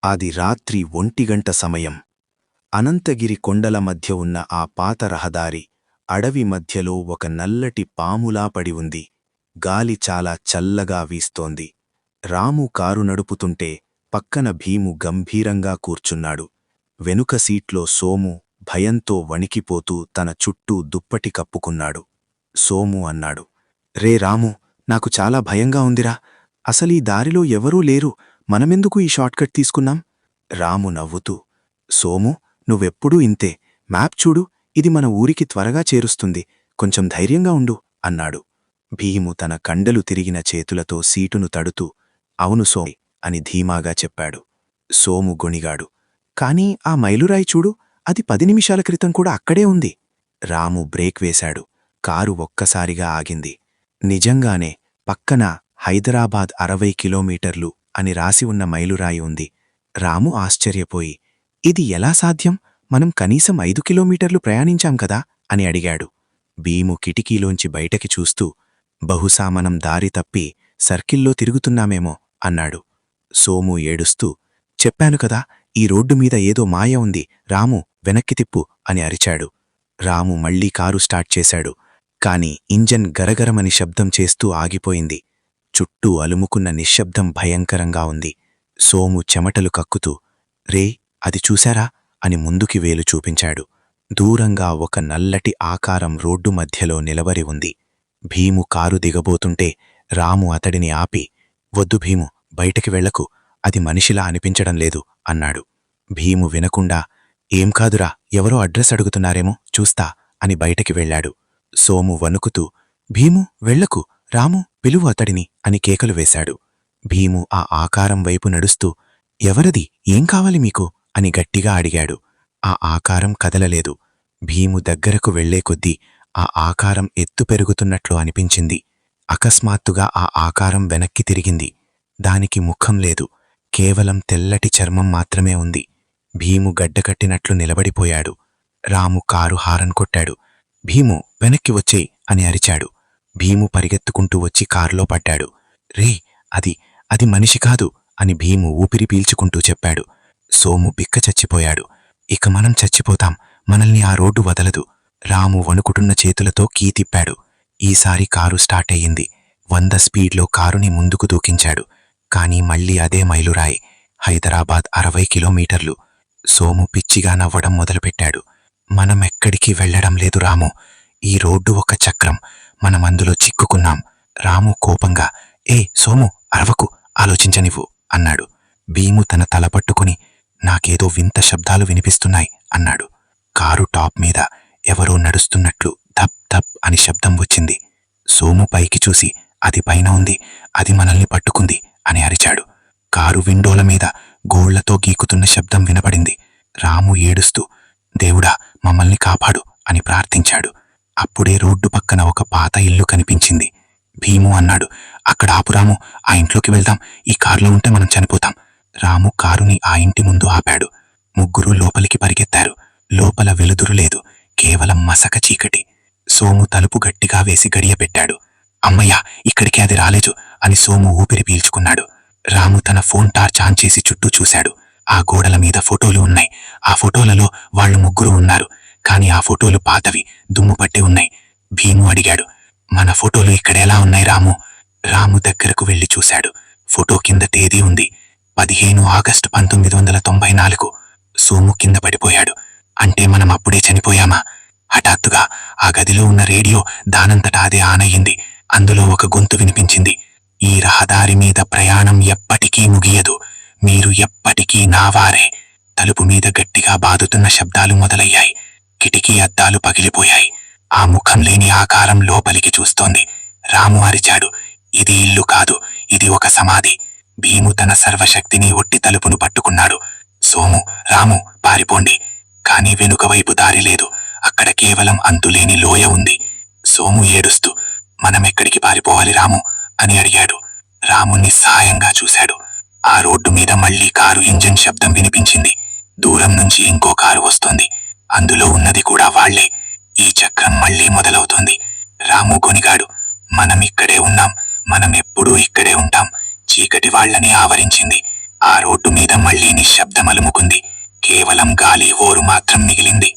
అది రాత్రి 1 సమయం. అనంతగిరి కొండల మధ్య ఉన్న ఆ పాత రహదారి, అడవి మధ్యలో ఒక నల్లటి పాములా పడి ఉంది. గాలి చాలా చల్లగా వీస్తోంది. రాము కారు నడుపుతుంటే పక్కన భీము గంభీరంగా కూర్చున్నాడు. వెనుక సీట్లో సోము భయంతో వణికిపోతూ తన చుట్టూ దుప్పటి కప్పుకున్నాడు. సోము అన్నాడు, రే రాము, నాకు చాలా భయంగా ఉందిరా. అసలీ దారిలో ఎవరూ లేరు, మనమెందుకు ఈ షార్ట్కట్ తీసుకున్నాం? రాము నవ్వుతూ, సోము, నువ్వెప్పుడూ ఇంతే. మ్యాప్ చూడు, ఇది మన ఊరికి త్వరగా చేరుస్తుంది. కొంచెం ధైర్యంగా ఉండు అన్నాడు. భీము తన కండలు తిరిగిన చేతులతో సీటును తడుతూ, అవును సోము అని ధీమాగా చెప్పాడు. సోము గొణిగాడు, కానీ ఆ మైలురాయి చూడు, అది 10 నిమిషాల క్రితం కూడా అక్కడే ఉంది. రాము బ్రేక్ వేశాడు. కారు ఒక్కసారిగా ఆగింది. నిజంగానే పక్కన హైదరాబాద్ 60 కిలోమీటర్లు అని రాసి ఉన్న మైలురాయి ఉంది. రాము ఆశ్చర్యపోయి, ఇది ఎలా సాధ్యం? మనం కనీసం 5 కిలోమీటర్లు ప్రయాణించాం కదా అని అడిగాడు. భీము కిటికీలోంచి బయటకి చూస్తూ, బహుశా మనం దారి తప్పి సర్కిల్లో తిరుగుతున్నామేమో అన్నాడు. సోము ఏడుస్తూ, చెప్పాను కదా, ఈ రోడ్డు మీద ఏదో మాయ ఉంది, రాము వెనక్కి తిప్పు అని అరిచాడు. రాము మళ్లీ కారు స్టార్ట్ చేశాడు. కాని ఇంజన్ గరగరమని శబ్దం చేస్తూ ఆగిపోయింది. చుట్టూ అలుముకున్న నిశ్శబ్దం భయంకరంగా ఉంది. సోము చెమటలు కక్కుతూ, రే, అది చూశారా అని ముందుకి వేలు చూపించాడు. దూరంగా ఒక నల్లటి ఆకారం రోడ్డు మధ్యలో నిలబడి ఉంది. భీము కారు దిగబోతుంటే రాము అతడిని ఆపి, వద్దు భీము, బయటికి వెళ్లకు, అది మనిషిలా అనిపించడం లేదు అన్నాడు. భీము వినకుండా, ఏం కాదురా, ఎవరో అడ్రస్ అడుగుతున్నారేమో చూస్తా అని బయటికి వెళ్లాడు. సోము వణుకుతూ, భీము వెళ్లకు, రాము పిలువు అతడిని అని కేకలు వేశాడు. భీము ఆ ఆకారం వైపు నడుస్తూ, ఎవరది, ఏం కావాలి మీకు అని గట్టిగా అడిగాడు. ఆ ఆకారం కదలలేదు. భీము దగ్గరకు వెళ్లే కొద్దీ ఆ ఆకారం ఎత్తు పెరుగుతున్నట్లు అనిపించింది. అకస్మాత్తుగా ఆ ఆకారం వెనక్కి తిరిగింది. దానికి ముఖం లేదు, కేవలం తెల్లటి చర్మం మాత్రమే ఉంది. భీము గడ్డకట్టినట్లు నిలబడిపోయాడు. రాము కారు హారన్ కొట్టాడు. భీము వెనక్కి వచ్చేయ్ అని అరిచాడు. భీము పరిగెత్తుకుంటూ వచ్చి కారులో పడ్డాడు. రే, అది మనిషి కాదు అని భీము ఊపిరి పీల్చుకుంటూ చెప్పాడు. సోము బిక్క చచ్చిపోయాడు. ఇక మనం చచ్చిపోతాం, మనల్ని ఆ రోడ్డు వదలదు. రాము వణుకుటున్న చేతులతో కీ తిప్పాడు. ఈసారి కారు స్టార్ట్ అయ్యింది. 100 స్పీడ్లో కారుని ముందుకు దూకించాడు. కాని మళ్లీ అదే మైలురాయి, హైదరాబాద్ 60 కిలోమీటర్లు. సోము పిచ్చిగా నవ్వడం మొదలుపెట్టాడు. మనమెక్కడికి వెళ్లడం లేదు రాము, ఈ రోడ్డు ఒక చక్రం, మనమందులో చిక్కుకున్నాం. రాము కోపంగా, ఏ సోము, అరవకు, ఆలోచించనివ్వు అన్నాడు. భీము తన తల పట్టుకుని, నాకేదో వింత శబ్దాలు వినిపిస్తున్నాయి అన్నాడు. కారు టాప్ మీద ఎవరో నడుస్తున్నట్లు ధప్ ధప్ అని శబ్దం వచ్చింది. సోము పైకి చూసి, అది పైన ఉంది, అది మనల్ని పట్టుకుంది అని అరిచాడు. కారు విండోల మీద గోళ్లతో గీకుతున్న శబ్దం వినపడింది. రాము ఏడుస్తూ, దేవుడా, మమ్మల్ని కాపాడు అని ప్రార్థించాడు. అప్పుడే రోడ్డు పక్కన ఒక పాత ఇల్లు కనిపించింది. భీము అన్నాడు, అక్కడ ఆపురాము, ఆ ఇంట్లోకి వెళ్దాం, ఈ కారులో ఉంటే మనం చనిపోతాం. రాము కారుని ఆ ఇంటి ముందు ఆపాడు. ముగ్గురు లోపలికి పరిగెత్తారు. లోపల వెలుతురు లేదు, కేవలం మసక చీకటి. సోము తలుపు గట్టిగా వేసి గడియపెట్టాడు. అమ్మయ్యా, ఇక్కడికి అది రాలేదు అని సోము ఊపిరి పీల్చుకున్నాడు. రాము తన ఫోన్ టార్చ్ ఆన్ చేసి చుట్టూ చూశాడు. ఆ గోడల మీద ఫోటోలు ఉన్నాయి. ఆ ఫోటోలలో వాళ్ళు ముగ్గురు ఉన్నారు. కాని ఆ ఫోటోలు పాతవి, దుమ్ము పట్టి ఉన్నాయి. భీము అడిగాడు, మన ఫోటోలు ఇక్కడెలా ఉన్నాయి రాము? రాము దగ్గరకు వెళ్లి చూశాడు. ఫోటో కింద తేదీ ఉంది, 15 ఆగస్టు 1994. సోము కింద పడిపోయాడు. అంటే మనం అప్పుడే చనిపోయామా? హఠాత్తుగా ఆ గదిలో ఉన్న రేడియో దానంతటా అదే ఆనయ్యింది. అందులో ఒక గొంతు వినిపించింది, ఈ రహదారి మీద ప్రయాణం ఎప్పటికీ ముగియదు, మీరు ఎప్పటికీ నావారే. తలుపు మీద గట్టిగా బాదుతున్న శబ్దాలు మొదలయ్యాయి. కిటికీ అద్దాలు పగిలిపోయాయి. ఆ ముఖం లేని ఆకారం లోపలికి చూస్తోంది. రాము అరిచాడు, ఇది ఇల్లు కాదు, ఇది ఒక సమాధి. భీము తన సర్వశక్తిని ఒట్టి తలుపును పట్టుకున్నాడు. సోము, రాము, పారిపోండి. కాని వెనుకవైపు దారి లేదు, అక్కడ కేవలం అంతులేని లోయ ఉంది. సోము ఏడుస్తూ, మనమెక్కడికి పారిపోవాలి రాము అని అడిగాడు. రాము నిస్సహాయంగా చూశాడు. ఆ రోడ్డు మీద మళ్లీ కారు ఇంజన్ శబ్దం వినిపించింది. దూరం నుంచి ఇంకో కారు వస్తోంది. అందులో ఉన్నది కూడా వాళ్లే. ఈ చక్రం మళ్లీ మొదలవుతోంది. రాము గొనిగాడు, మనం ఇక్కడే ఉన్నాం, మనం ఎప్పుడూ ఇక్కడే ఉంటాం. చీకటి వాళ్లని ఆవరించింది. ఆ రోడ్డు మీద మళ్లీ నిశ్శబ్దం అలుముకుంది. కేవలం గాలి హోరు మాత్రం మిగిలింది.